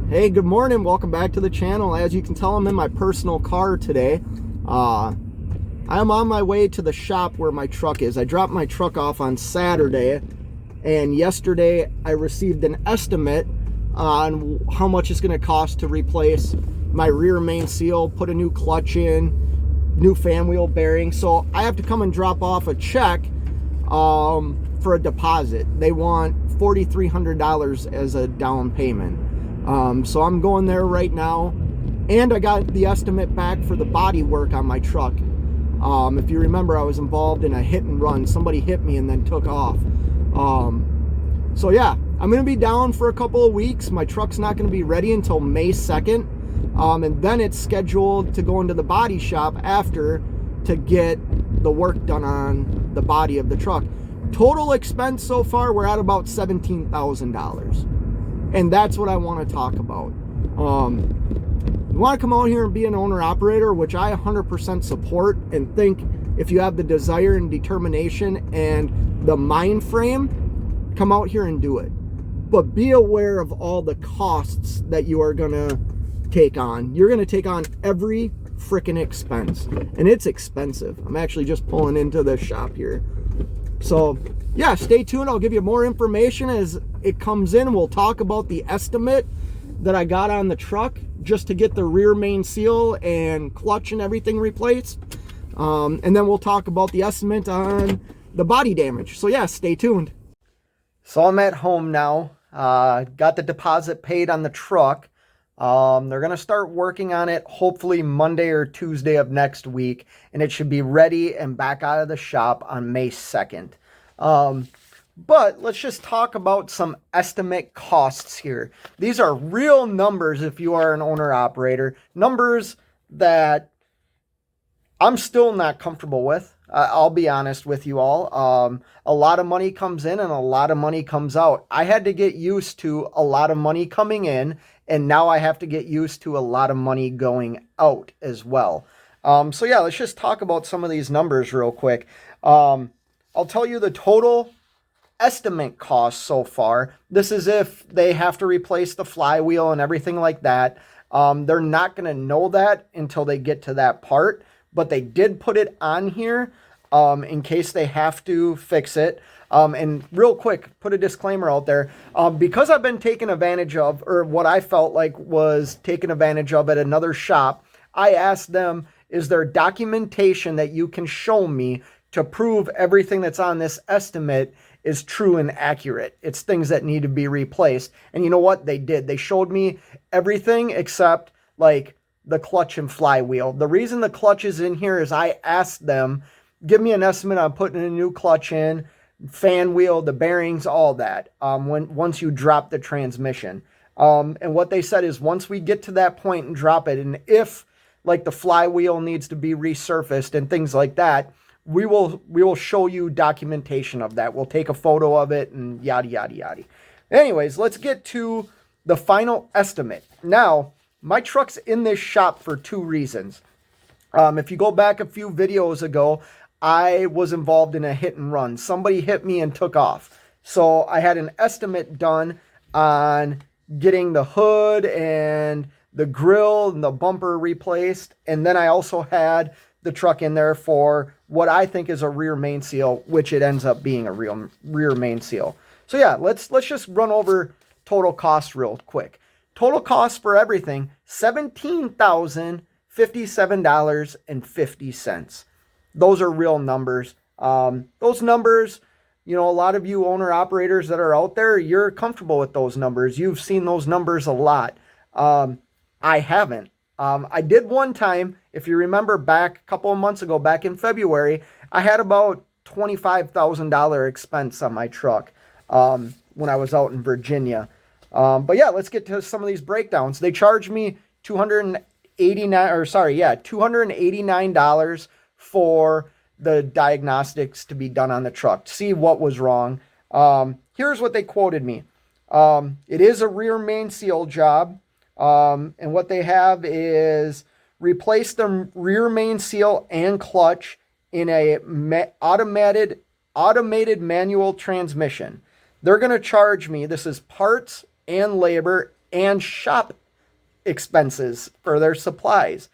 Hey, good morning. Welcome back to the channel. As you can tell, I'm in my personal car today. I'm on my way to the shop where my truck is. I dropped my truck off on Saturday, and yesterday I received an estimate on how much it's going to cost to replace my rear main seal, put a new clutch in, new fan wheel bearing. So I have to come and drop off a check for a deposit. They want $4,300 as a down payment. So I'm going there right now, and I got the estimate back for the body work on my truck. If you remember, I was involved in a hit and run. Somebody hit me and then took off. So yeah, I'm going to be down for a couple of weeks. My truck's not going to be ready until May 2nd. And then it's scheduled to go into the body shop after to get the work done on the body of the truck. Total expense so far, we're at about $17,000. And that's what I want to talk about. You want to come out here and be an owner-operator, which I 100% support and think if you have the desire and determination and the mind frame, come out here and do it. But be aware of all the costs that you are going to take on. You're going to take on every freaking expense, and it's expensive. I'm actually just pulling into the shop here. So yeah, stay tuned. I'll give you more information as it comes in. We'll talk about the estimate that I got on the truck just to get the rear main seal and clutch and everything replaced. And then we'll talk about the estimate on the body damage. So yeah, stay tuned. So I'm at home now. Got the deposit paid on the truck. They're going to start working on it hopefully Monday or Tuesday of next week, and it should be ready and back out of the shop on May 2nd. But let's just talk about some estimate costs here. These are real numbers if you are an owner-operator. Numbers that I'm still not comfortable with. I'll be honest with you all. A lot of money comes in and a lot of money comes out. I had to get used to a lot of money coming in, and now I have to get used to a lot of money going out as well. So yeah, let's just talk about some of these numbers real quick. I'll tell you the total estimate cost so far. This is if they have to replace the flywheel and everything like that. They're not going to know that until they get to that part, but they did put it on here in case they have to fix it. And real quick, put a disclaimer out there. Because I've been taken advantage of, or what I felt like was taken advantage of at another shop, I asked them, is there documentation that you can show me to prove everything that's on this estimate is true and accurate? It's things that need to be replaced. And you know what? They did. They showed me everything except like the clutch and flywheel. The reason the clutch is in here is I asked them, give me an estimate on putting a new clutch in, fan wheel, the bearings, all that, once you drop the transmission. And what they said is once we get to that point and drop it, and if like the flywheel needs to be resurfaced and things like that, we will show you documentation of that. We'll take a photo of it and yada, yada, yada. Anyways, let's get to the final estimate. Now, my truck's in this shop for two reasons. If you go back a few videos ago, I was involved in a hit and run. Somebody hit me and took off. So I had an estimate done on getting the hood and the grill and the bumper replaced. And then I also had the truck in there for what I think is a rear main seal, which it ends up being a rear main seal. So yeah, let's just run over total cost real quick. Total cost for everything, $17,057.50. Those are real numbers. Those numbers, you know, a lot of you owner operators that are out there, you're comfortable with those numbers. You've seen those numbers a lot. I haven't. I did one time, if you remember back a couple of months ago, back in February, I had about $25,000 expense on my truck when I was out in Virginia. But yeah, let's get to some of these breakdowns. They charged me $289 for the diagnostics to be done on the truck to see what was wrong. Here's what they quoted me. It is a rear main seal job. And what they have is replace the rear main seal and clutch in a automated manual transmission. They're going to charge me, this is parts and labor and shop expenses for their supplies.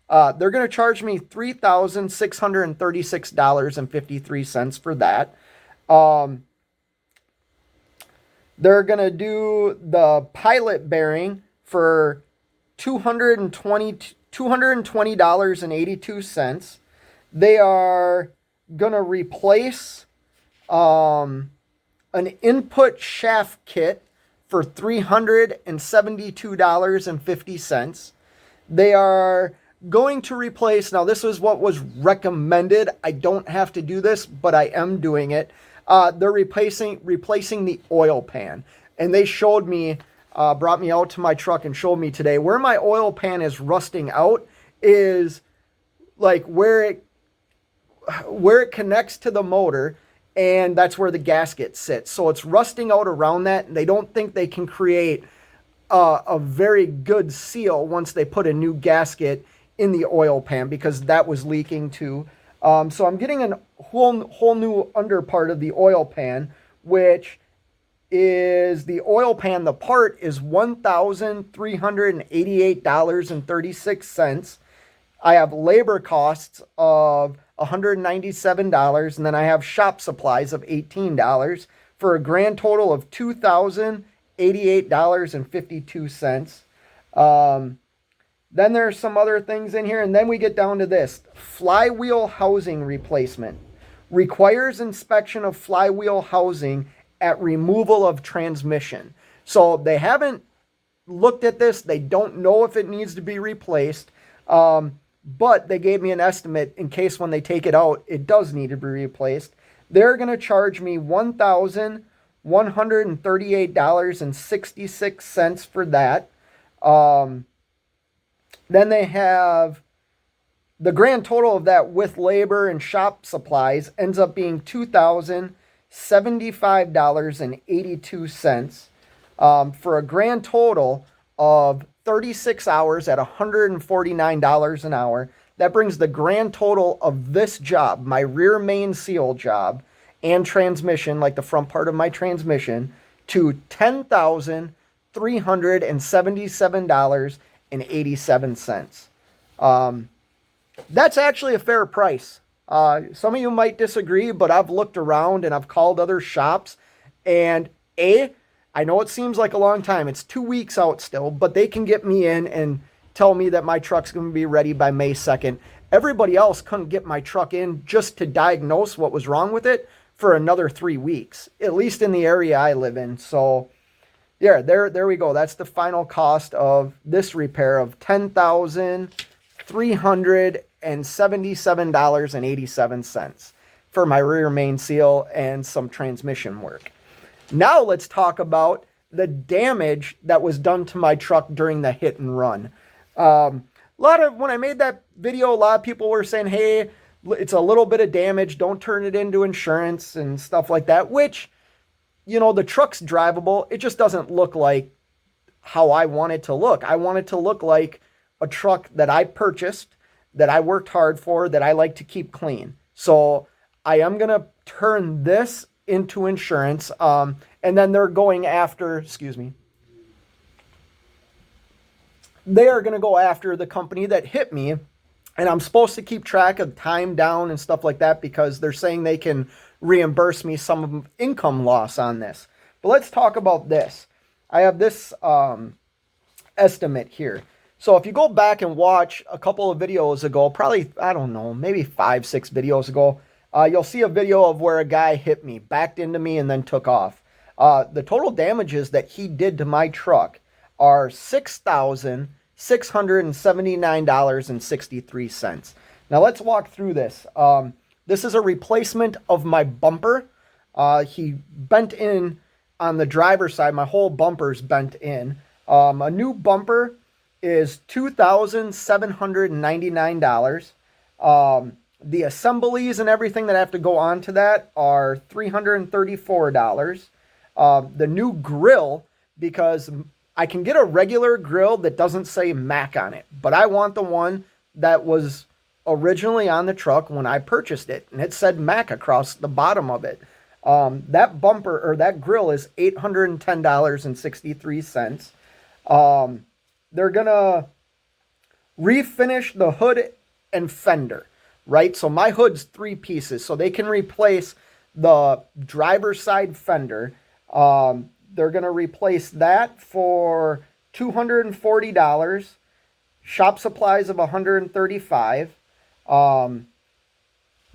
They're going to charge me $3,636.53 for that. They're going to do the pilot bearing for $220.82. They are going to replace an input shaft kit for $372.50. They are going to replace, now this is what was recommended. I don't have to do this, but I am doing it. They're replacing the oil pan. And they showed me, brought me out to my truck and showed me today where my oil pan is rusting out is like where it connects to the motor, and that's where the gasket sits. So it's rusting out around that, and they don't think they can create a very good seal once they put a new gasket in the oil pan, because that was leaking too. So I'm getting a whole new under part of the oil pan, which is the oil pan. The part is $1,388.36. I have labor costs of $197, and then I have shop supplies of $18 for a grand total of $2,088.52. Then there's some other things in here, and then we get down to this. Flywheel housing replacement. Requires inspection of flywheel housing at removal of transmission. So they haven't looked at this. They don't know if it needs to be replaced. But they gave me an estimate in case when they take it out, it does need to be replaced. They're going to charge me $1,138.66 for that. Then they have the grand total of that with labor and shop supplies ends up being $2,075.82 for a grand total of 36 hours at $149 an hour. That brings the grand total of this job, my rear main seal job and transmission, like the front part of my transmission, to $10,377.87. That's actually a fair price. Some of you might disagree, but I've looked around and I've called other shops, and I know it seems like a long time. It's 2 weeks out still, but they can get me in and tell me that my truck's going to be ready by May 2nd. Everybody else couldn't get my truck in just to diagnose what was wrong with it for another 3 weeks, at least in the area I live in. So yeah, there we go. That's the final cost of this repair of $10,377.87 for my rear main seal and some transmission work. Now let's talk about the damage that was done to my truck during the hit and run. When I made that video, a lot of people were saying, hey, it's a little bit of damage, don't turn it into insurance and stuff like that, which, you know, the truck's drivable. It just doesn't look like how I want it to look. I want it to look like a truck that I purchased, that I worked hard for, that I like to keep clean. So I am going to turn this into insurance. And then they're going after, they are going to go after the company that hit me. And I'm supposed to keep track of time down and stuff like that, because they're saying they can reimburse me some income loss on this. But let's talk about this. I have this estimate here. So if you go back and watch a couple of videos ago, probably, I don't know, maybe 5-6 videos ago, you'll see a video of where a guy hit me, backed into me, and then took off. The total damages that he did to my truck are $6,679.63. Now let's walk through this. This is a replacement of my bumper. He bent in on the driver's side. My whole bumper's bent in. A new bumper is $2,799. The assemblies and everything that have to go onto that are $334. The new grill, because I can get a regular grill that doesn't say Mac on it, but I want the one that was originally on the truck when I purchased it, and it said Mac across the bottom of it. That bumper, or that grill, is $810.63. They're going to refinish the hood and fender, right? So my hood's 3 pieces, so they can replace the driver's side fender. They're going to replace that for $240, shop supplies of $135.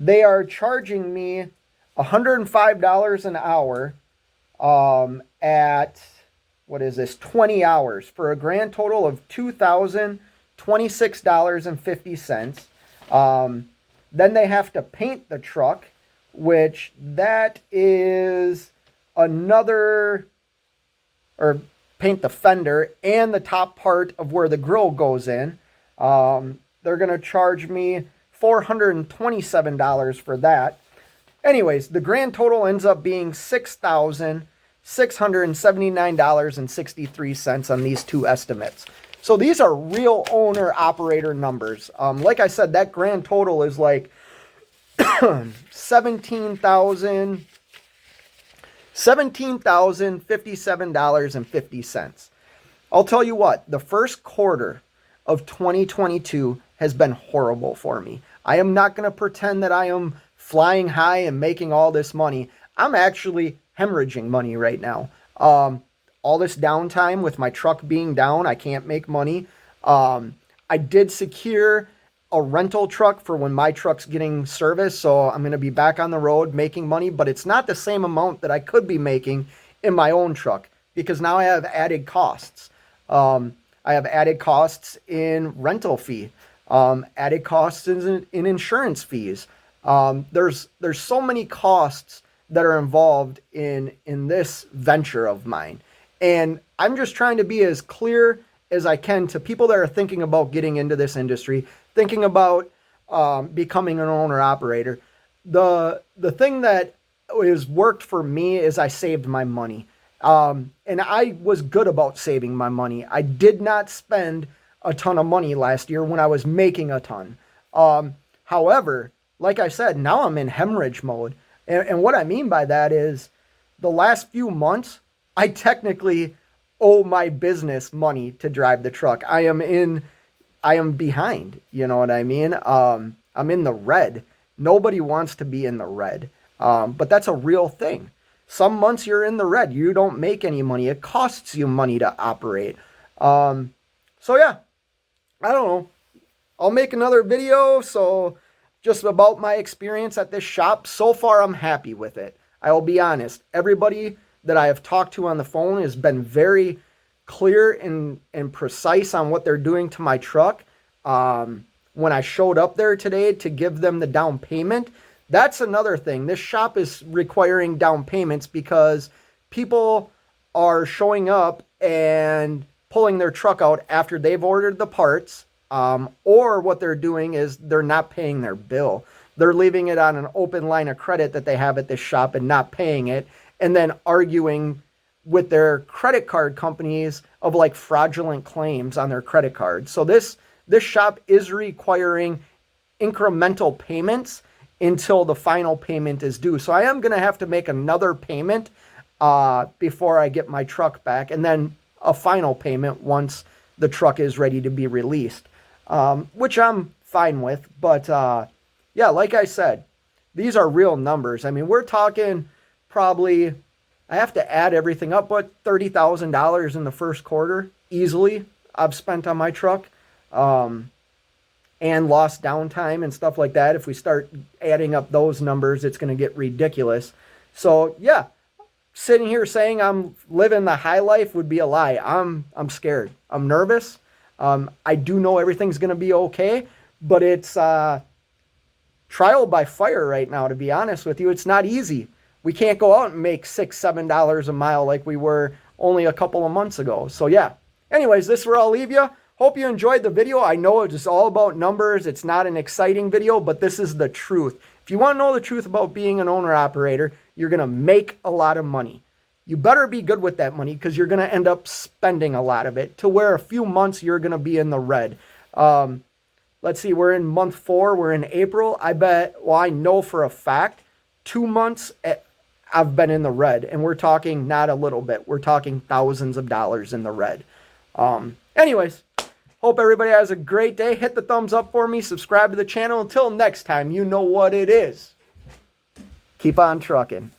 They are charging me $105 an hour at, what is this, 20 hours for a grand total of $2,026.50. Then they have to paint the truck, which that is another, or paint the fender and the top part of where the grill goes in. They're going to charge me $427 for that. Anyways, the grand total ends up being $6,679.63 on these 2 estimates. So these are real owner operator numbers. Like I said, that grand total is like $17,057.50. I'll tell you what, the first quarter of 2022 has been horrible for me. I am not going to pretend that I am flying high and making all this money. I'm actually hemorrhaging money right now. All this downtime with my truck being down, I can't make money. I did secure a rental truck for when my truck's getting serviced, so I'm going to be back on the road making money, but it's not the same amount that I could be making in my own truck because now I have added costs. I have added costs in rental fee, added costs in insurance fees. There's so many costs that are involved in this venture of mine. And I'm just trying to be as clear as I can to people that are thinking about getting into this industry, thinking about becoming an owner operator. The thing that has worked for me is I saved my money. And I was good about saving my money. I did not spend a ton of money last year when I was making a ton. However, like I said, now I'm in hemorrhage mode. And what I mean by that is the last few months, I technically owe my business money to drive the truck. I am behind. You know what I mean? I'm in the red. Nobody wants to be in the red. But that's a real thing. Some months you're in the red. You don't make any money. It costs you money to operate. So yeah, I don't know. I'll make another video. So just about my experience at this shop. So far, I'm happy with it. I will be honest. Everybody that I have talked to on the phone has been very clear and precise on what they're doing to my truck. When I showed up there today to give them the down payment, that's another thing. This shop is requiring down payments because people are showing up and pulling their truck out after they've ordered the parts. Or what they're doing is they're not paying their bill. They're leaving it on an open line of credit that they have at this shop and not paying it, and then arguing with their credit card companies of like fraudulent claims on their credit card. So this shop is requiring incremental payments until the final payment is due. So I am going to have to make another payment before I get my truck back, and then a final payment once the truck is ready to be released, which I'm fine with. But yeah, like I said, these are real numbers. I mean, we're talking probably, I have to add everything up, but $30,000 in the first quarter easily I've spent on my truck. And lost downtime and stuff like that. If we start adding up those numbers, it's going to get ridiculous. So yeah, sitting here saying I'm living the high life would be a lie. I'm scared. I'm nervous. I do know everything's going to be okay, but it's trial by fire right now, to be honest with you. It's not easy. We can't go out and make $6, $7 a mile like we were only a couple of months ago. So yeah, anyways, this is where I'll leave you. Hope you enjoyed the video. I know it's all about numbers. It's not an exciting video, but this is the truth. If you want to know the truth about being an owner-operator, you're going to make a lot of money. You better be good with that money because you're going to end up spending a lot of it to where a few months you're going to be in the red. Let's see, we're in month 4. We're in April. I know for a fact 2 months I've been in the red, and we're talking not a little bit. We're talking thousands of dollars in the red. Anyways, hope everybody has a great day. Hit the thumbs up for me. Subscribe to the channel. Until next time, you know what it is. Keep on trucking.